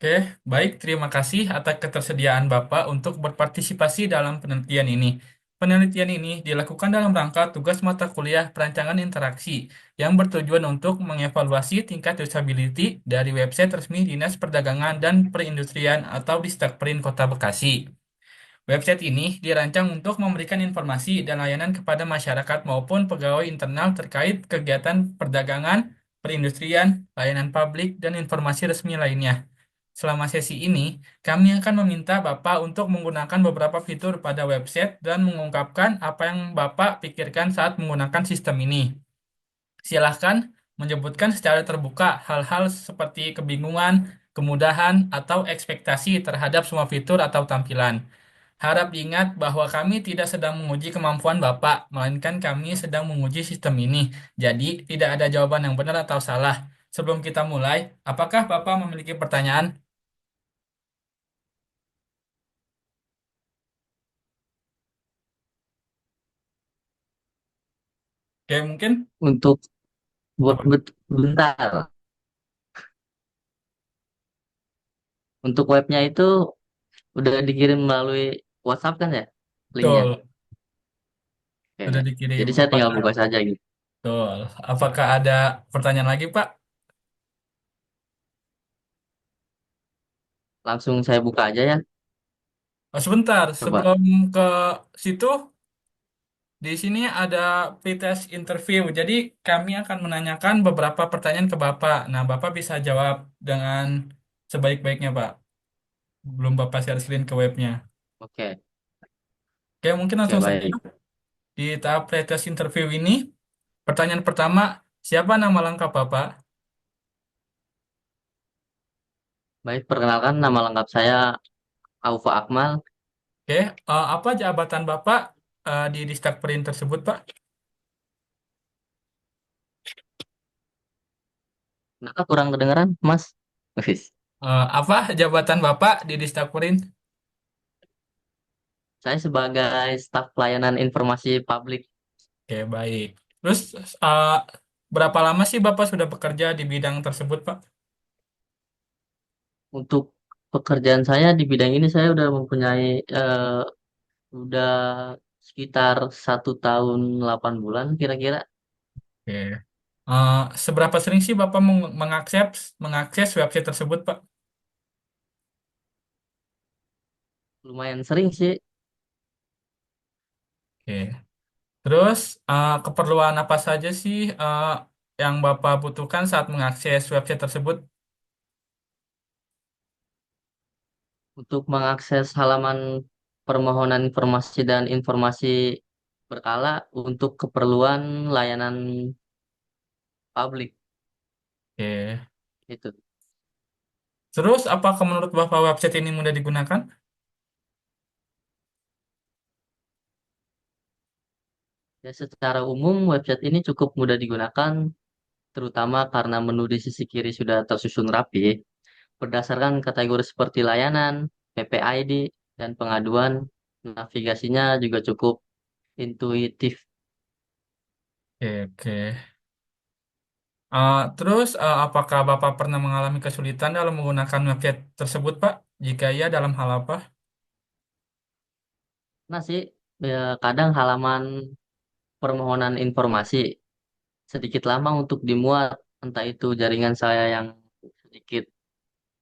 Oke, baik. Terima kasih atas ketersediaan Bapak untuk berpartisipasi dalam penelitian ini. Penelitian ini dilakukan dalam rangka tugas mata kuliah perancangan interaksi yang bertujuan untuk mengevaluasi tingkat usability dari website resmi Dinas Perdagangan dan Perindustrian atau Disdakperin Kota Bekasi. Website ini dirancang untuk memberikan informasi dan layanan kepada masyarakat maupun pegawai internal terkait kegiatan perdagangan, perindustrian, layanan publik, dan informasi resmi lainnya. Selama sesi ini, kami akan meminta Bapak untuk menggunakan beberapa fitur pada website dan mengungkapkan apa yang Bapak pikirkan saat menggunakan sistem ini. Silahkan menyebutkan secara terbuka hal-hal seperti kebingungan, kemudahan, atau ekspektasi terhadap semua fitur atau tampilan. Harap diingat bahwa kami tidak sedang menguji kemampuan Bapak, melainkan kami sedang menguji sistem ini. Jadi, tidak ada jawaban yang benar atau salah. Sebelum kita mulai, apakah Bapak memiliki pertanyaan? Oke, mungkin Untuk apa? bentar, untuk webnya itu udah dikirim melalui WhatsApp kan ya, linknya. Betul, Oke. sudah dikirim. Jadi saya tinggal Apakah buka saja gitu. betul? Apakah ada pertanyaan lagi, Pak? Langsung saya buka aja ya, Oh, sebentar, coba. sebelum ke situ, di sini ada pretest interview. Jadi kami akan menanyakan beberapa pertanyaan ke Bapak. Nah, Bapak bisa jawab dengan sebaik-baiknya, Pak. Belum Bapak share screen ke webnya. Oke, Oke, mungkin oke langsung saja baik. di tahap pretest interview ini. Pertanyaan pertama, siapa nama lengkap Bapak? Baik, perkenalkan nama lengkap saya Aufa Akmal. Oke, apa jabatan Bapak di Distakperin tersebut, Pak? Kenapa kurang kedengeran, Mas? Wis. Apa jabatan Bapak di Distakperin? Saya sebagai staf pelayanan informasi publik. Oke, baik. Terus, uh, berapa lama sih Bapak sudah bekerja di bidang tersebut, Pak? Untuk pekerjaan saya di bidang ini saya udah mempunyai udah sekitar 1 tahun 8 bulan kira-kira. Oke. Seberapa sering sih Bapak mengakses website tersebut, Pak? Lumayan sering sih. Oke. Terus, keperluan apa saja sih yang Bapak butuhkan saat mengakses website tersebut? Untuk mengakses halaman permohonan informasi dan informasi berkala untuk keperluan layanan publik Oke. itu. Terus, apakah menurut Bapak website ini mudah digunakan? Ya, secara umum website ini cukup mudah digunakan, terutama karena menu di sisi kiri sudah tersusun rapi berdasarkan kategori seperti layanan, PPID, dan pengaduan. Navigasinya juga cukup intuitif. Oke, oke. Terus, apakah Bapak pernah mengalami kesulitan dalam menggunakan website tersebut, Pak? Jika iya, dalam hal apa? Nah sih, ya, kadang halaman permohonan informasi sedikit lama untuk dimuat, entah itu jaringan saya yang sedikit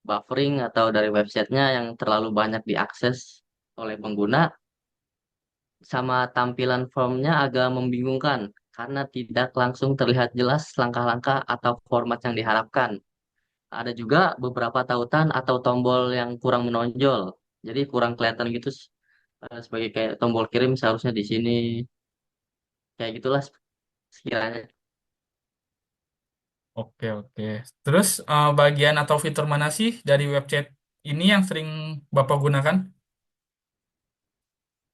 buffering atau dari websitenya yang terlalu banyak diakses oleh pengguna, sama tampilan formnya agak membingungkan karena tidak langsung terlihat jelas langkah-langkah atau format yang diharapkan. Ada juga beberapa tautan atau tombol yang kurang menonjol, jadi kurang kelihatan gitu sebagai kayak tombol kirim seharusnya di sini, kayak gitulah sekiranya. Oke, oke. Terus, bagian atau fitur mana sih dari website ini yang sering Bapak gunakan?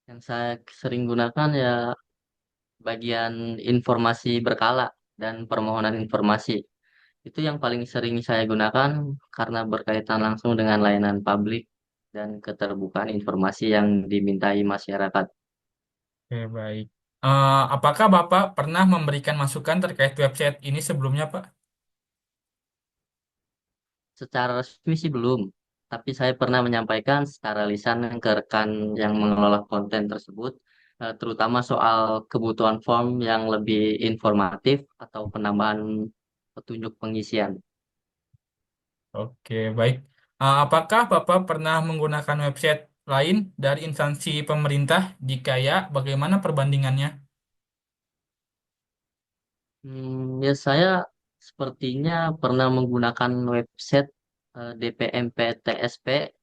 Yang saya sering gunakan ya bagian informasi berkala dan permohonan informasi. Itu yang paling sering saya gunakan karena berkaitan langsung dengan layanan publik dan keterbukaan informasi yang dimintai masyarakat. Oke, baik. Apakah Bapak pernah memberikan masukan terkait website ini sebelumnya, Pak? Secara resmi sih belum, tapi saya pernah menyampaikan secara lisan ke rekan yang mengelola konten tersebut, terutama soal kebutuhan form yang lebih informatif atau penambahan petunjuk pengisian. Oke, baik. Apakah Bapak pernah menggunakan website lain dari instansi pemerintah? Jika ya, bagaimana perbandingannya? Ya saya sepertinya pernah menggunakan website DPMP TSP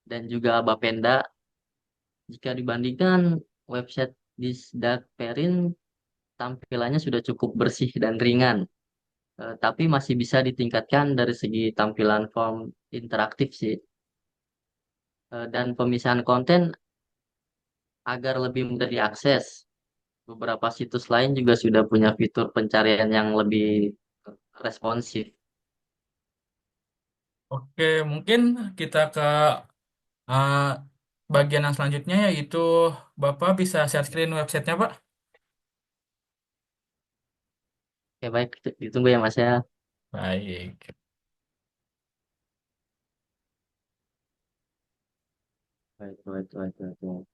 dan juga Bapenda. Jika dibandingkan website Disdakperin, tampilannya sudah cukup bersih dan ringan, tapi masih bisa ditingkatkan dari segi tampilan form interaktif sih. Dan pemisahan konten agar lebih mudah diakses. Beberapa situs lain juga sudah punya fitur pencarian yang lebih responsif. Oke, mungkin kita ke uh, bagian yang selanjutnya yaitu Bapak bisa share screen websitenya, Pak. Oke, baik, ditunggu ya Mas ya. Baik. Baik, baik, baik, baik, baik.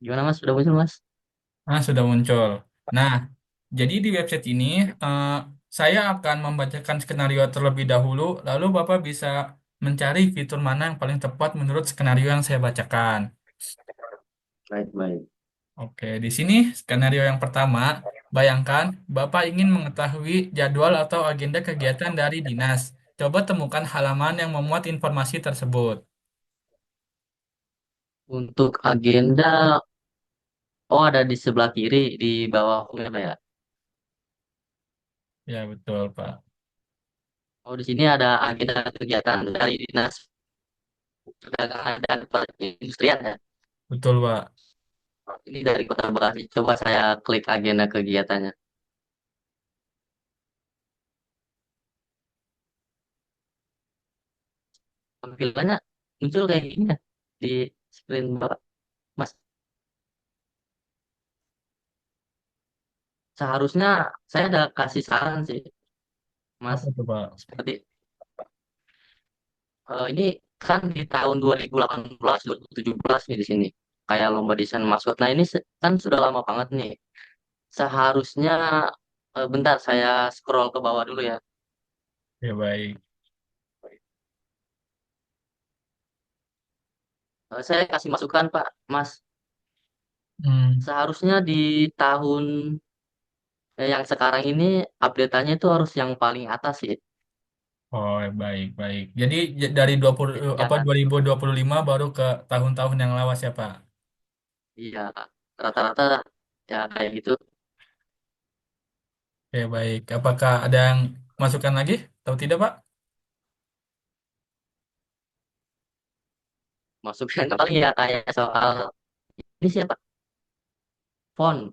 Gimana Mas? Sudah muncul Mas? Sudah muncul. Nah, jadi di website ini eh, saya akan membacakan skenario terlebih dahulu, lalu Bapak bisa mencari fitur mana yang paling tepat menurut skenario yang saya bacakan. Baik, baik. Oke, di sini skenario yang pertama, bayangkan Bapak ingin mengetahui jadwal atau agenda kegiatan dari dinas. Coba temukan halaman yang memuat informasi tersebut. Untuk agenda, oh ada di sebelah kiri di bawah web ya. Ya, betul, Pak. Oh di sini ada agenda kegiatan dari Dinas Perdagangan dan Perindustrian ya. Betul, Pak. Ini dari Kota Bekasi. Coba saya klik agenda kegiatannya. Tampilannya muncul kayak gini ya di screen bawah. Mas, seharusnya saya ada kasih saran sih, Mas. Apa tuh, Pak? Seperti ini kan di tahun 2018, 2017 nih di sini. Kayak lomba desain masuk. Nah ini kan sudah lama banget nih. Seharusnya, bentar saya scroll ke bawah dulu ya. Ya, baik. Saya kasih masukan Pak, Mas. Hmm. Seharusnya di tahun yang sekarang ini update-nya itu harus yang paling atas sih. Oh, baik, baik. Jadi dari 20 apa Jangan, 2025 baru ke tahun-tahun yang lawas ya, Pak. iya rata-rata ya kayak gitu. Oke, baik. Apakah ada yang masukan lagi atau tidak, Pak? Masuk yang paling ya kayak soal ini siapa? Font.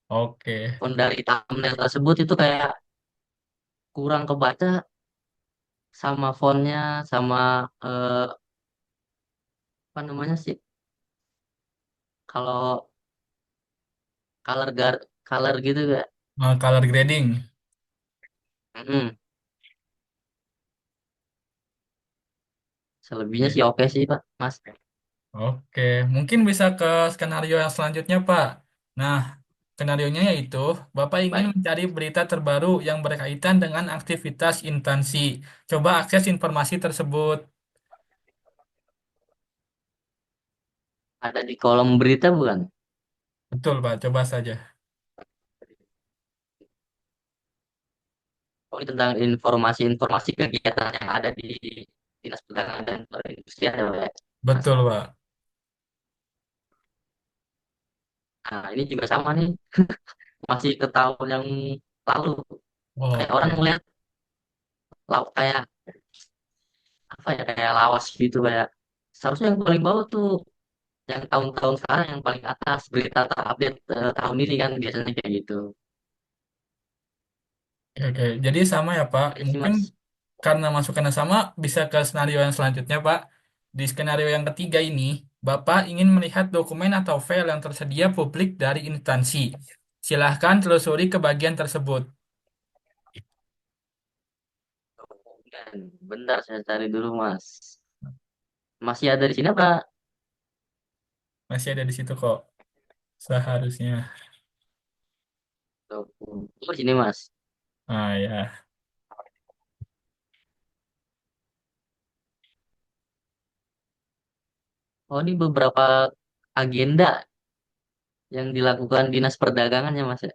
Oke. Font dari thumbnail tersebut itu kayak kurang kebaca sama fontnya sama apa namanya sih? Kalau color color gitu gak? Color grading. Mm-mm. Selebihnya Oke. sih oke sih Pak, Mas. Oke, mungkin bisa ke skenario yang selanjutnya, Pak. Nah, skenarionya yaitu Bapak ingin Baik, mencari berita terbaru yang berkaitan dengan aktivitas instansi. Coba akses informasi tersebut. ada di kolom berita bukan? Betul, Pak. Coba saja. Oh, ini tentang informasi-informasi kegiatan yang ada di Dinas Perdagangan dan Perindustrian ya, Pak, ya, Mas. Betul, Pak. Nah, ini juga sama nih, masih ke tahun yang lalu. Kayak orang Oke. ngeliat kayak apa ya, kayak lawas gitu kayak. Seharusnya yang paling bawah tuh yang tahun-tahun sekarang yang paling atas berita terupdate tahun ini kan biasanya kayak gitu. Oke, oke. Jadi sama ya, Pak. Kayak sih Mungkin Mas. karena masukannya sama, bisa ke skenario yang selanjutnya, Pak. Di skenario yang ketiga ini, Bapak ingin melihat dokumen atau file yang tersedia publik dari instansi. Silahkan telusuri ke bagian tersebut. Bentar saya cari dulu Mas. Masih ada di sini apa? Masih ada di situ kok, seharusnya. Oh, di sini Mas. Ah ya, Oh ini beberapa agenda yang dilakukan Dinas Perdagangan ya Mas ya.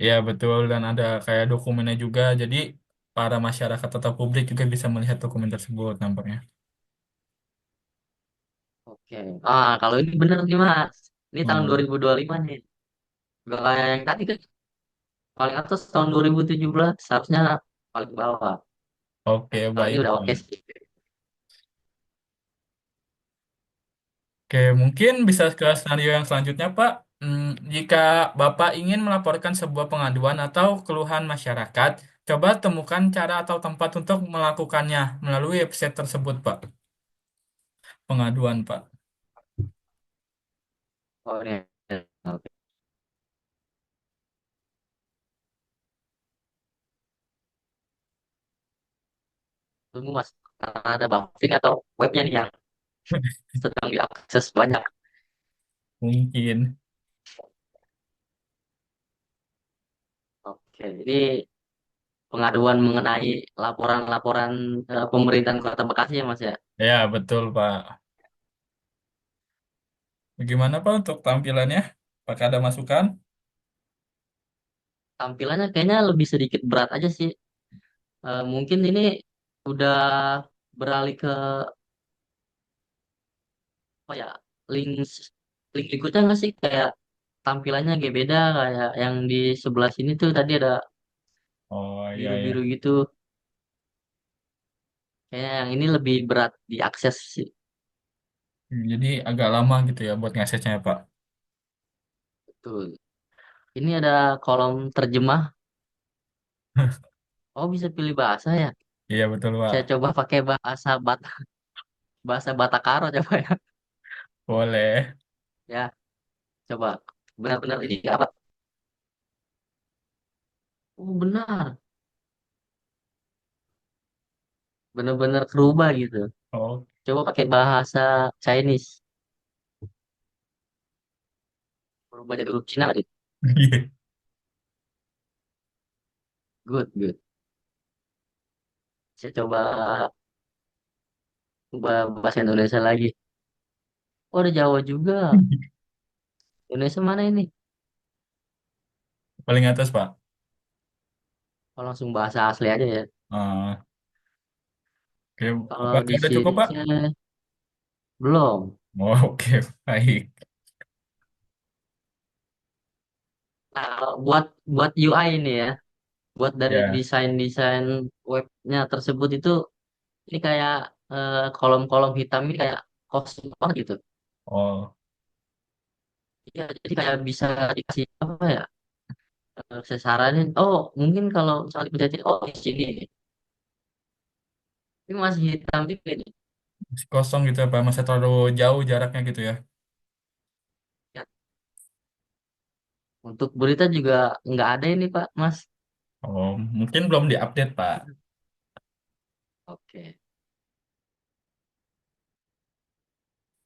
ya betul. Dan ada kayak dokumennya juga, jadi para masyarakat atau publik juga bisa melihat dokumen tersebut nampaknya. Oke. Ah kalau ini bener nih Mas. Ini tahun Hmm, 2025 nih. Gak kayak yang tadi kan paling atas tahun 2017 seharusnya paling bawah. oke, Kalau ini baik. udah oke sih. Oke, mungkin bisa ke skenario yang selanjutnya, Pak. Jika Bapak ingin melaporkan sebuah pengaduan atau keluhan masyarakat, coba temukan cara atau tempat untuk melakukannya melalui website tersebut, Pak. Pengaduan, Pak. Oh ini. Oke. Tunggu Mas. Ada buffering atau webnya nih yang sedang diakses banyak. Mungkin. Oke. Ini pengaduan mengenai laporan-laporan pemerintahan Kota Bekasi ya Mas ya. Ya, betul, Pak. Bagaimana, Pak, untuk tampilannya? Apakah ada masukan? Tampilannya kayaknya lebih sedikit berat aja sih. Mungkin ini udah beralih ke apa ya link link berikutnya nggak sih kayak tampilannya agak beda kayak yang di sebelah sini tuh tadi ada Oh, iya, biru-biru ya. gitu. Kayaknya yang ini lebih berat diakses sih. Jadi agak lama gitu ya buat ngaksesnya, ya, Pak. Betul. Ini ada kolom terjemah. Oh bisa pilih bahasa ya. Iya, betul, Pak. Saya coba pakai bahasa Batakaro coba ya. Boleh. Ya coba benar-benar ini apa? Oh benar, benar-benar berubah gitu. Oh, Coba pakai bahasa Chinese, berubah jadi huruf Cina gitu. iya. Good, good. Saya coba ubah bahasa Indonesia lagi. Oh, ada Jawa juga. Indonesia mana ini? Paling atas, Pak. Oh, langsung bahasa asli aja ya. Ah, oke, Kalau apakah di udah cukup, sini Pak? saya belum. Oh, oke, baik. Nah, kalau buat buat UI ini ya, buat dari Ya. desain-desain webnya tersebut itu ini kayak kolom-kolom hitam ini kayak kosong banget gitu. Oh, Iya, jadi kayak bisa dikasih apa ya? Saya saranin, oh mungkin kalau misalnya dipencet, oh di sini. Ini masih hitam juga nih. masih kosong gitu ya, Pak. Masih terlalu jauh jaraknya gitu ya. Ya, untuk berita juga nggak ada ini Pak, Mas. Oh, mungkin belum diupdate, Pak. Oke.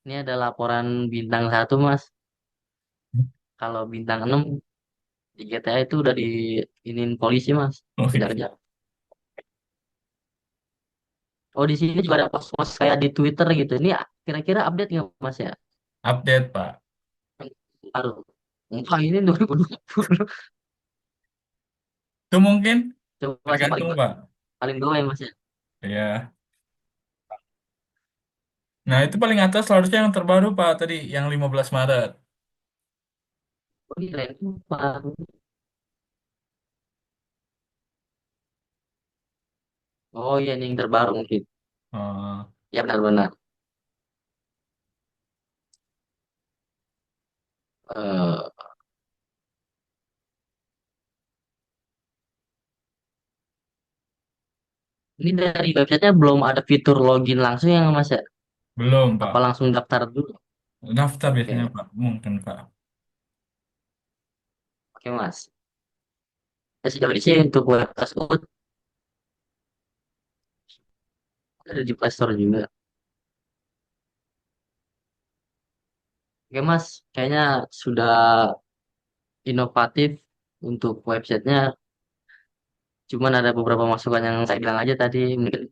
Ini ada laporan bintang satu Mas. Kalau bintang 6 di GTA itu udah diinin polisi Mas. Oh, Kejar-kejar. Oh di sini juga ada post-post kayak di Twitter gitu. Ini kira-kira update nggak Mas ya? update, Pak. Baru. Wah ini 2020. Itu mungkin Coba saya tergantung, Pak. paling bawah ya Mas ya. Ya. Nah, itu paling atas seharusnya yang terbaru, Pak. Tadi, yang 15 Maret. Oh ini ranking Pak. Oh iya ini yang terbaru mungkin. Oh, Ya benar-benar. Eh, Ini dari websitenya belum ada fitur login langsung ya Mas ya? Belum, Apa Pak. langsung daftar dulu? Daftar biasanya, Oke, Pak. Mungkin, Pak. oke Mas. Sejauh ini sih untuk web tersebut ada di Play Store juga. Oke Mas, kayaknya sudah inovatif untuk websitenya. Cuman ada beberapa masukan yang saya bilang aja tadi mungkin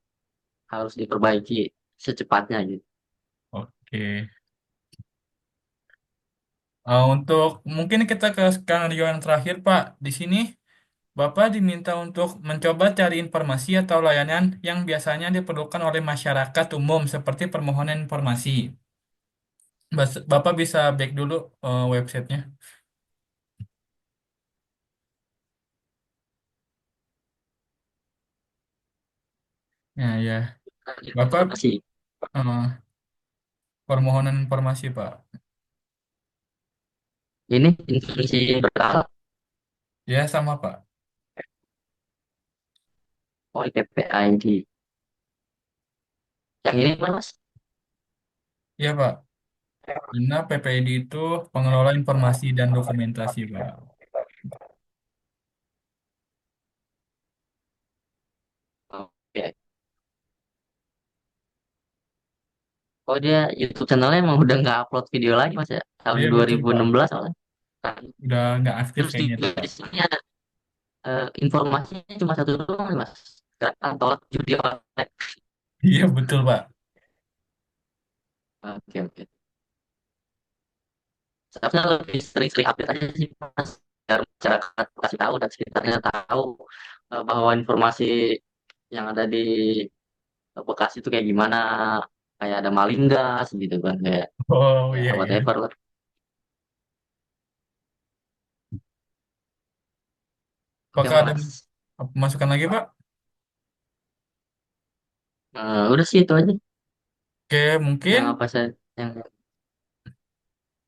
harus diperbaiki secepatnya gitu. Oke. Untuk mungkin kita ke skenario yang terakhir, Pak. Di sini Bapak diminta untuk mencoba cari informasi atau layanan yang biasanya diperlukan oleh masyarakat umum seperti permohonan informasi. Bapak bisa back dulu websitenya. Ya, ya. Bapak Informasi. eh, permohonan informasi, Pak. Ini informasi berkala Ya, sama, Pak. OIPP ID. Yang ini Mas? Ya, Pak. Guna PPID itu pengelola informasi dan dokumentasi, Pak. Oke. Oh dia YouTube channelnya emang udah nggak upload video lagi Mas ya? Tahun Iya, betul, Pak. 2016 soalnya. Nah, Udah nggak aktif terus kayaknya juga tuh, di Pak. sini ada informasinya cuma satu doang Mas. Gerakan tolak judi online. Iya, betul, Pak. Oke oke. Seharusnya lebih sering-sering update aja sih Mas. Biar masyarakat kasih tahu dan sekitarnya tahu bahwa informasi yang ada di Bekasi itu kayak gimana. Kayak ada maling gas gitu kan. Kayak Oh, ya iya, iya. whatever lah. Oke Apakah ada Mas. masukan lagi, Pak? Udah sih itu aja Oke, mungkin yang apa saya yang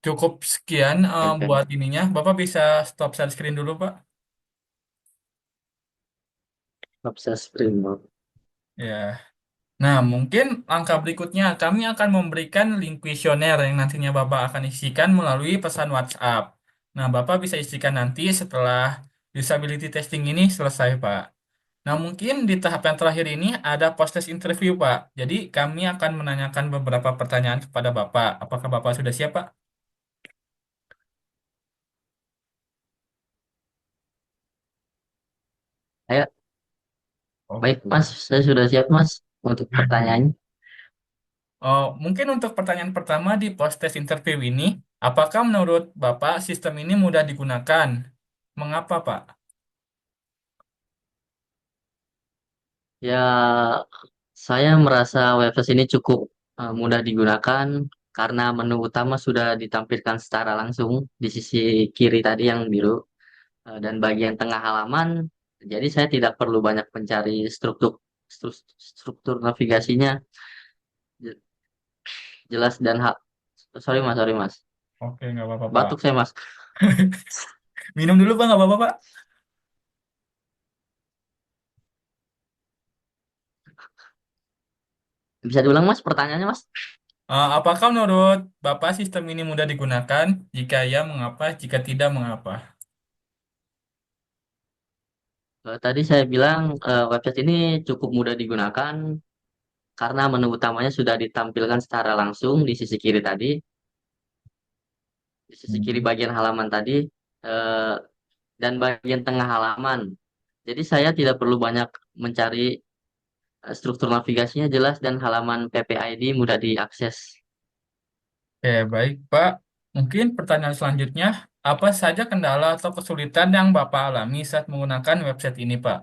cukup sekian oke. buat ininya. Bapak bisa stop share screen dulu, Pak. Obses Primo. Ya. Nah, mungkin langkah berikutnya kami akan memberikan link kuesioner yang nantinya Bapak akan isikan melalui pesan WhatsApp. Nah, Bapak bisa isikan nanti setelah usability testing ini selesai, Pak. Nah, mungkin di tahap yang terakhir ini ada post-test interview, Pak. Jadi, kami akan menanyakan beberapa pertanyaan kepada Bapak. Apakah Bapak sudah siap, Pak? Ayo, baik Oke. Mas, saya sudah siap Mas untuk pertanyaannya. Oh, mungkin untuk pertanyaan pertama di post-test interview ini, apakah menurut Bapak sistem ini mudah digunakan? Mengapa, Pak? Ya, saya merasa website ini cukup mudah digunakan karena menu utama sudah ditampilkan secara langsung di sisi kiri tadi yang biru dan bagian tengah halaman. Jadi saya tidak perlu banyak mencari struktur navigasinya je- jelas dan sorry Mas, Oke, nggak apa-apa, Pak. batuk saya Mas. Minum dulu, Pak, nggak apa-apa, Pak. Bisa diulang Mas pertanyaannya Mas? Apakah menurut Bapak sistem ini mudah digunakan? Jika ya, mengapa? Jika tidak, mengapa? Tadi saya bilang website ini cukup mudah digunakan karena menu utamanya sudah ditampilkan secara langsung di sisi kiri tadi, di sisi kiri Hmm. bagian halaman tadi, eh, dan bagian tengah halaman. Jadi saya tidak perlu banyak mencari struktur navigasinya jelas dan halaman PPID mudah diakses. Oke, baik, Pak. Mungkin pertanyaan selanjutnya, apa saja kendala atau kesulitan yang Bapak alami saat menggunakan website ini, Pak?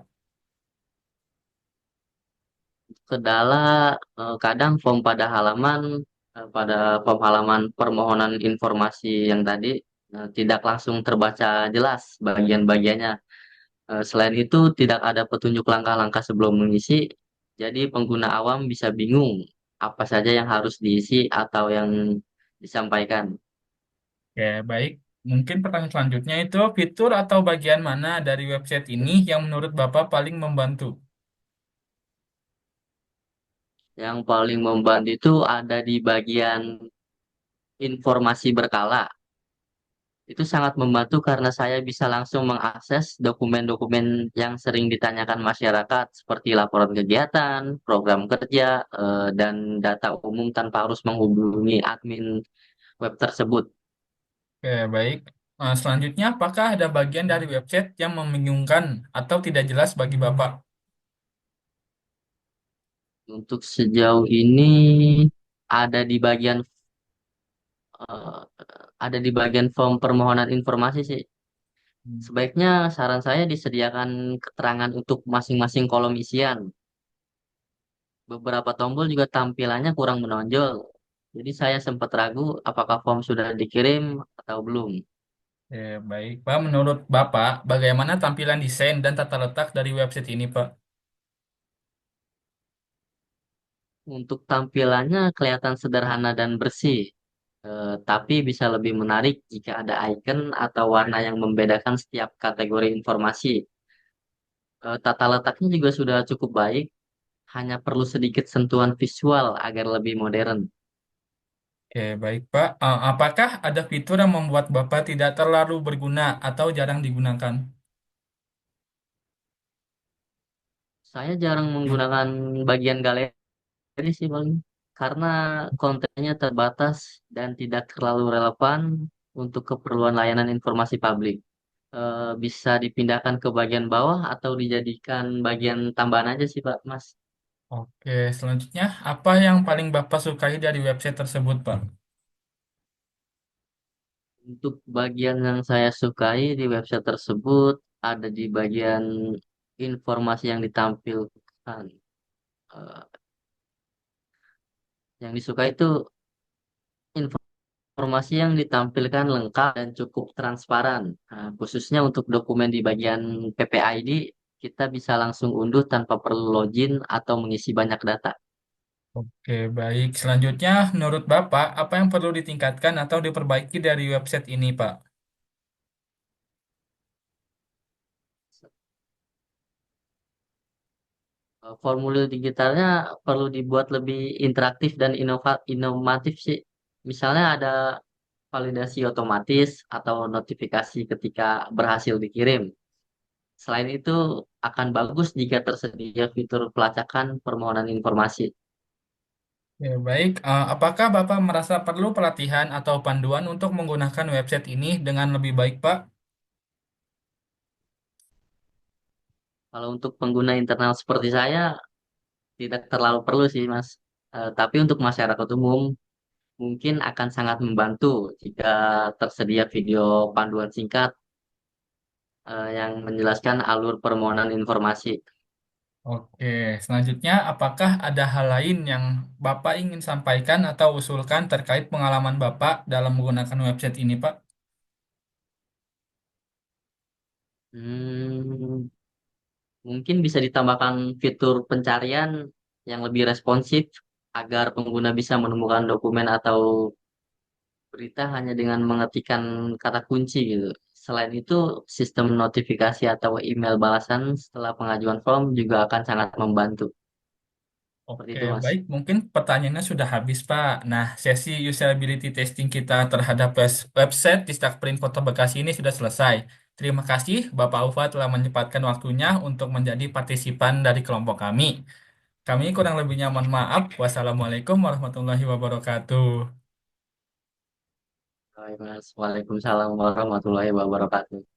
Kendala kadang pada form halaman permohonan informasi yang tadi tidak langsung terbaca jelas bagian-bagiannya. Selain itu, tidak ada petunjuk langkah-langkah sebelum mengisi, jadi pengguna awam bisa bingung apa saja yang harus diisi atau yang disampaikan. Oke, baik. Mungkin pertanyaan selanjutnya itu fitur atau bagian mana dari website ini yang menurut Bapak paling membantu? Yang paling membantu itu ada di bagian informasi berkala. Itu sangat membantu karena saya bisa langsung mengakses dokumen-dokumen yang sering ditanyakan masyarakat seperti laporan kegiatan, program kerja, dan data umum tanpa harus menghubungi admin web tersebut. Oke, baik. Selanjutnya, apakah ada bagian dari website yang membingungkan atau tidak jelas bagi Bapak? Untuk sejauh ini ada di bagian eh, ada di bagian form permohonan informasi sih. Sebaiknya saran saya disediakan keterangan untuk masing-masing kolom isian. Beberapa tombol juga tampilannya kurang menonjol. Jadi saya sempat ragu apakah form sudah dikirim atau belum. Oke, baik. Pak, menurut Bapak, bagaimana tampilan desain dan tata letak dari website ini, Pak? Untuk tampilannya kelihatan sederhana dan bersih, tapi bisa lebih menarik jika ada icon atau warna yang membedakan setiap kategori informasi. Tata letaknya juga sudah cukup baik, hanya perlu sedikit sentuhan visual agar lebih modern. Oke, baik, Pak. Apakah ada fitur yang membuat Bapak tidak terlalu berguna atau jarang digunakan? Saya jarang menggunakan bagian galeri sih paling, karena kontennya terbatas dan tidak terlalu relevan untuk keperluan layanan informasi publik. Bisa dipindahkan ke bagian bawah atau dijadikan bagian tambahan aja sih Pak, Mas. Oke, selanjutnya, apa yang paling Bapak sukai dari website tersebut, Pak? Untuk bagian yang saya sukai di website tersebut ada di bagian informasi yang ditampilkan. Eh, yang disukai itu informasi yang ditampilkan lengkap dan cukup transparan. Nah, khususnya untuk dokumen di bagian PPID, kita bisa langsung unduh tanpa perlu login atau mengisi banyak data. Oke, baik. Selanjutnya, menurut Bapak, apa yang perlu ditingkatkan atau diperbaiki dari website ini, Pak? Formulir digitalnya perlu dibuat lebih interaktif dan inovatif sih. Misalnya ada validasi otomatis atau notifikasi ketika berhasil dikirim. Selain itu, akan bagus jika tersedia fitur pelacakan permohonan informasi. Ya, baik. Apakah Bapak merasa perlu pelatihan atau panduan untuk menggunakan website ini dengan lebih baik, Pak? Kalau untuk pengguna internal seperti saya, tidak terlalu perlu sih, Mas. Tapi untuk masyarakat umum, mungkin akan sangat membantu jika tersedia video panduan singkat yang menjelaskan alur permohonan informasi. Oke, selanjutnya, apakah ada hal lain yang Bapak ingin sampaikan atau usulkan terkait pengalaman Bapak dalam menggunakan website ini, Pak? Hmm, Mungkin bisa ditambahkan fitur pencarian yang lebih responsif agar pengguna bisa menemukan dokumen atau berita hanya dengan mengetikkan kata kunci gitu. Selain itu, sistem notifikasi atau email balasan setelah pengajuan form juga akan sangat membantu. Seperti Oke, itu, Mas. baik. Mungkin pertanyaannya sudah habis, Pak. Nah, sesi usability testing kita terhadap website di Print Kota Bekasi ini sudah selesai. Terima kasih, Bapak Ufa telah menyempatkan waktunya untuk menjadi partisipan dari kelompok kami. Kami kurang lebihnya mohon maaf. Wassalamualaikum warahmatullahi wabarakatuh. Baik, Mas. Waalaikumsalam warahmatullahi wabarakatuh.